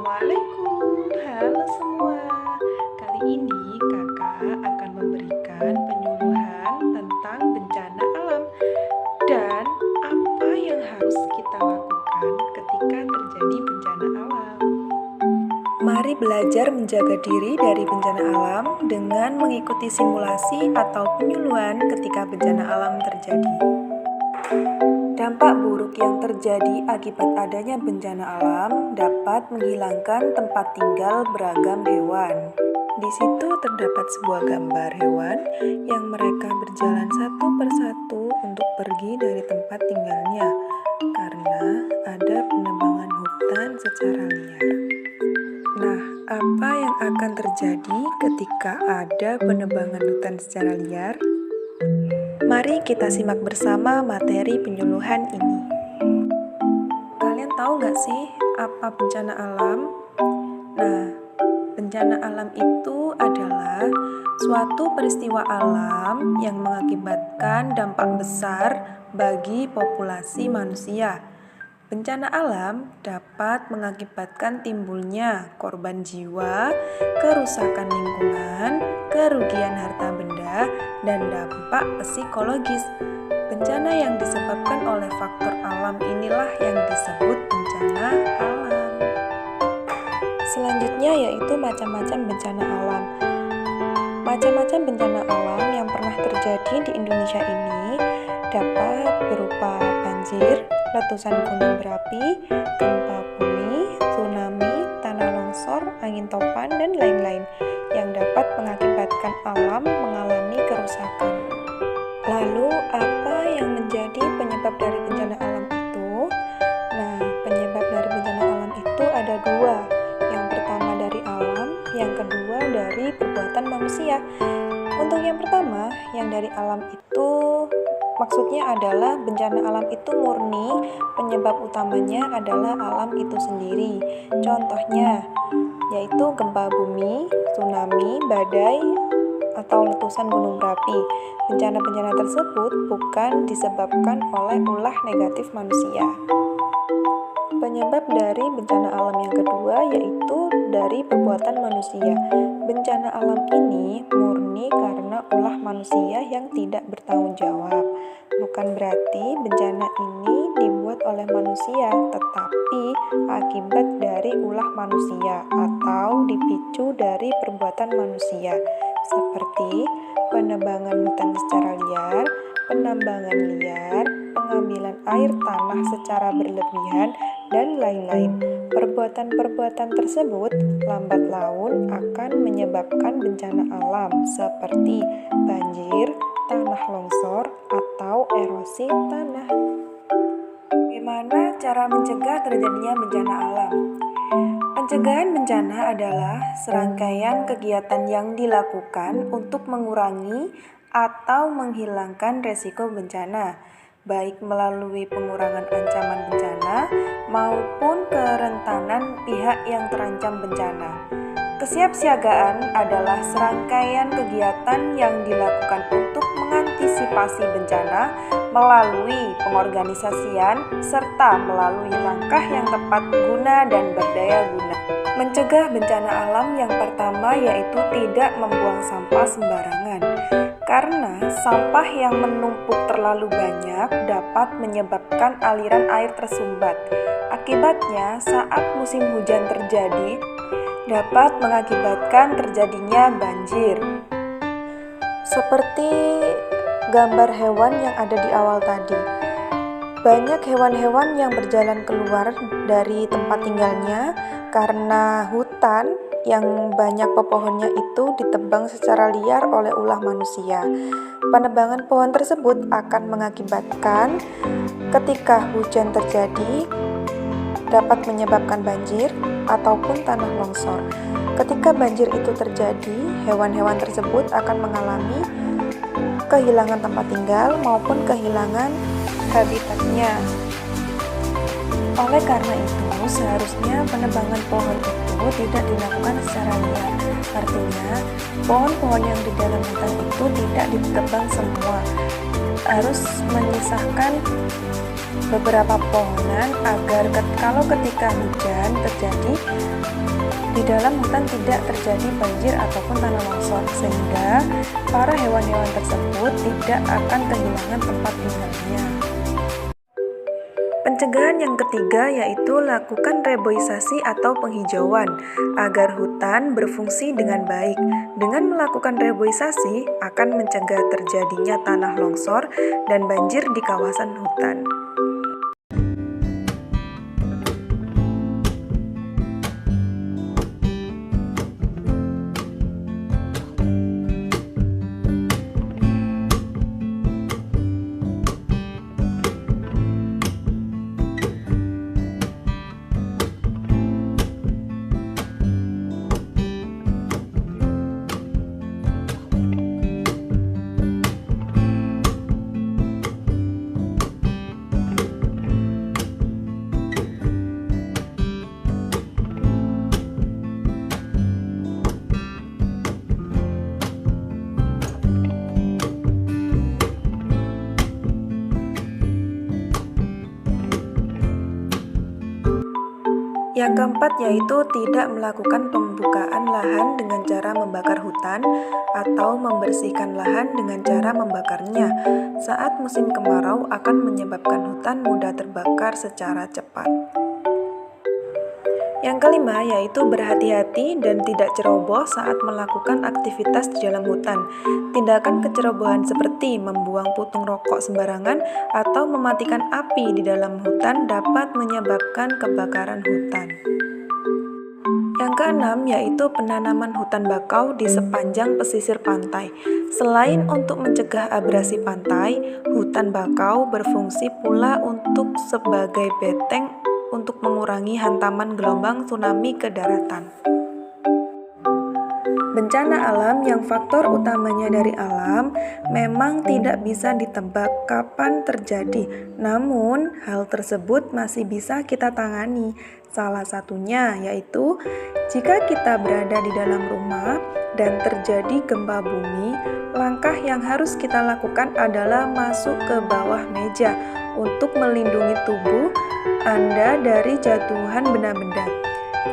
Assalamualaikum, halo semua. Kali ini kakak akan memberikan penyuluhan tentang bencana alam dan apa yang harus kita lakukan ketika terjadi bencana alam. Mari belajar menjaga diri dari bencana alam dengan mengikuti simulasi atau penyuluhan ketika bencana alam terjadi. Dampak buruk yang terjadi akibat adanya bencana alam dapat menghilangkan tempat tinggal beragam hewan. Di situ terdapat sebuah gambar hewan yang mereka berjalan satu persatu untuk pergi dari tempat tinggalnya karena ada penebangan hutan secara liar. Nah, apa yang akan terjadi ketika ada penebangan hutan secara liar? Mari kita simak bersama materi penyuluhan ini. Kalian tahu nggak sih apa bencana alam? Nah, bencana alam itu adalah suatu peristiwa alam yang mengakibatkan dampak besar bagi populasi manusia. Bencana alam dapat mengakibatkan timbulnya korban jiwa, kerusakan lingkungan, kerugian harta benda, dan dampak psikologis. Bencana yang disebabkan oleh faktor alam inilah yang disebut bencana alam. Selanjutnya yaitu macam-macam bencana alam. Macam-macam bencana alam yang pernah terjadi di Indonesia ini dapat berupa banjir, letusan gunung berapi, gempa bumi, tsunami, tanah longsor, angin topan, dan lain-lain yang dapat mengakibatkan alam mengalami kerusakan. Lalu, apa yang menjadi penyebab dari bencana alam itu? Nah, penyebab dari bencana alam itu ada dua. Yang pertama dari alam, yang kedua dari perbuatan manusia. Untuk yang pertama, yang dari alam itu maksudnya adalah bencana alam itu murni, penyebab utamanya adalah alam itu sendiri. Contohnya, yaitu gempa bumi, tsunami, badai, atau letusan gunung berapi. Bencana-bencana tersebut bukan disebabkan oleh ulah negatif manusia. Penyebab dari bencana alam yang kedua yaitu dari perbuatan manusia. Bencana alam ini murni karena ulah manusia yang tidak bertanggung jawab. Bukan berarti bencana ini dibuat oleh manusia, tetapi akibat dari ulah manusia atau dipicu dari perbuatan manusia, seperti penebangan hutan secara liar, penambangan liar, pengambilan air tanah secara berlebihan, dan lain-lain. Perbuatan-perbuatan tersebut lambat laun akan menyebabkan bencana alam seperti banjir, tanah longsor, atau erosi tanah. Bagaimana cara mencegah terjadinya bencana alam? Pencegahan bencana adalah serangkaian kegiatan yang dilakukan untuk mengurangi atau menghilangkan resiko bencana, baik melalui pengurangan ancaman bencana maupun kerentanan pihak yang terancam bencana. Kesiapsiagaan adalah serangkaian kegiatan yang dilakukan untuk mengantisipasi bencana melalui pengorganisasian serta melalui langkah yang tepat guna dan berdaya guna. Mencegah bencana alam yang pertama yaitu tidak membuang sampah sembarangan. Karena sampah yang menumpuk terlalu banyak dapat menyebabkan aliran air tersumbat. Akibatnya, saat musim hujan terjadi, dapat mengakibatkan terjadinya banjir. Seperti gambar hewan yang ada di awal tadi. Banyak hewan-hewan yang berjalan keluar dari tempat tinggalnya karena hutan yang banyak pepohonnya itu ditebang secara liar oleh ulah manusia. Penebangan pohon tersebut akan mengakibatkan ketika hujan terjadi dapat menyebabkan banjir ataupun tanah longsor. Ketika banjir itu terjadi, hewan-hewan tersebut akan mengalami kehilangan tempat tinggal maupun kehilangan habitatnya. Oleh karena itu, seharusnya penebangan pohon itu tidak dilakukan secara liar. Artinya, pohon-pohon yang di dalam hutan itu tidak ditebang semua. Harus menyisakan beberapa pepohonan agar kalau ketika hujan terjadi di dalam hutan tidak terjadi banjir ataupun tanah longsor, sehingga para hewan-hewan tersebut tidak akan kehilangan tempat tinggalnya. Pencegahan yang ketiga yaitu lakukan reboisasi atau penghijauan agar hutan berfungsi dengan baik. Dengan melakukan reboisasi akan mencegah terjadinya tanah longsor dan banjir di kawasan hutan. Yang keempat yaitu tidak melakukan pembukaan lahan dengan cara membakar hutan atau membersihkan lahan dengan cara membakarnya. Saat musim kemarau akan menyebabkan hutan mudah terbakar secara cepat. Yang kelima yaitu berhati-hati dan tidak ceroboh saat melakukan aktivitas di dalam hutan. Tindakan kecerobohan seperti membuang putung rokok sembarangan atau mematikan api di dalam hutan dapat menyebabkan kebakaran hutan. Yang keenam yaitu penanaman hutan bakau di sepanjang pesisir pantai. Selain untuk mencegah abrasi pantai, hutan bakau berfungsi pula untuk sebagai beteng untuk mengurangi hantaman gelombang tsunami ke daratan. Bencana alam yang faktor utamanya dari alam memang tidak bisa ditebak kapan terjadi, namun hal tersebut masih bisa kita tangani. Salah satunya yaitu jika kita berada di dalam rumah dan terjadi gempa bumi, langkah yang harus kita lakukan adalah masuk ke bawah meja untuk melindungi tubuh Anda dari jatuhan benda-benda.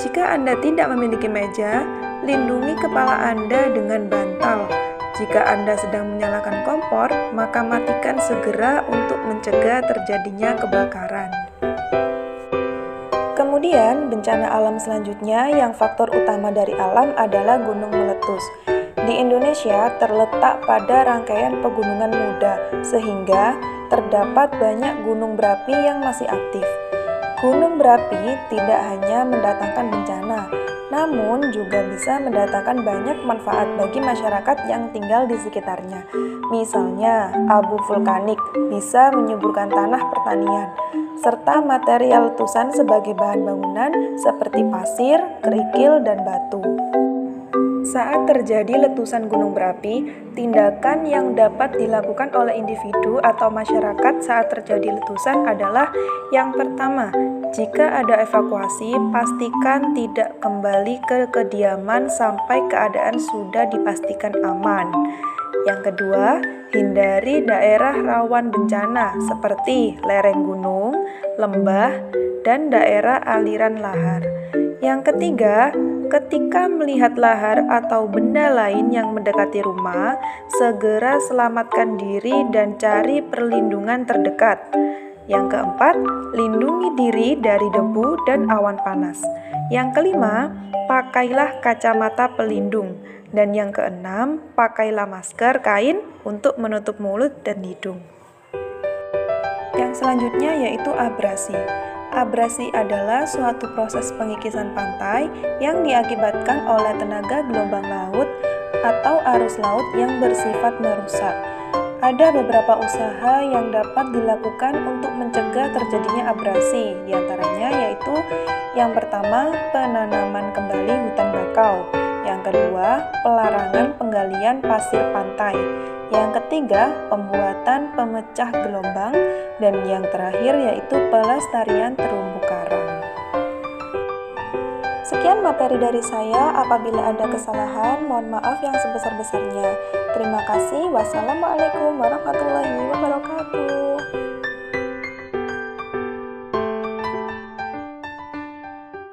Jika Anda tidak memiliki meja, lindungi kepala Anda dengan bantal. Jika Anda sedang menyalakan kompor, maka matikan segera untuk mencegah terjadinya kebakaran. Kemudian, bencana alam selanjutnya yang faktor utama dari alam adalah gunung meletus. Di Indonesia terletak pada rangkaian pegunungan muda, sehingga terdapat banyak gunung berapi yang masih aktif. Gunung berapi tidak hanya mendatangkan bencana, namun juga bisa mendatangkan banyak manfaat bagi masyarakat yang tinggal di sekitarnya. Misalnya, abu vulkanik bisa menyuburkan tanah pertanian, serta material letusan sebagai bahan bangunan seperti pasir, kerikil, dan batu. Saat terjadi letusan gunung berapi, tindakan yang dapat dilakukan oleh individu atau masyarakat saat terjadi letusan adalah yang pertama, jika ada evakuasi, pastikan tidak kembali ke kediaman sampai keadaan sudah dipastikan aman. Yang kedua, hindari daerah rawan bencana seperti lereng gunung, lembah, dan daerah aliran lahar. Yang ketiga, ketika melihat lahar atau benda lain yang mendekati rumah, segera selamatkan diri dan cari perlindungan terdekat. Yang keempat, lindungi diri dari debu dan awan panas. Yang kelima, pakailah kacamata pelindung. Dan yang keenam, pakailah masker kain untuk menutup mulut dan hidung. Yang selanjutnya yaitu abrasi. Abrasi adalah suatu proses pengikisan pantai yang diakibatkan oleh tenaga gelombang laut atau arus laut yang bersifat merusak. Ada beberapa usaha yang dapat dilakukan untuk mencegah terjadinya abrasi, diantaranya yaitu yang pertama, penanaman kembali hutan bakau. Yang kedua, pelarangan penggalian pasir pantai. Yang ketiga, pembuatan pemecah gelombang. Dan yang terakhir yaitu pelestarian terumbu karang. Sekian materi dari saya. Apabila ada kesalahan, mohon maaf yang sebesar-besarnya. Terima kasih. Wassalamualaikum warahmatullahi wabarakatuh.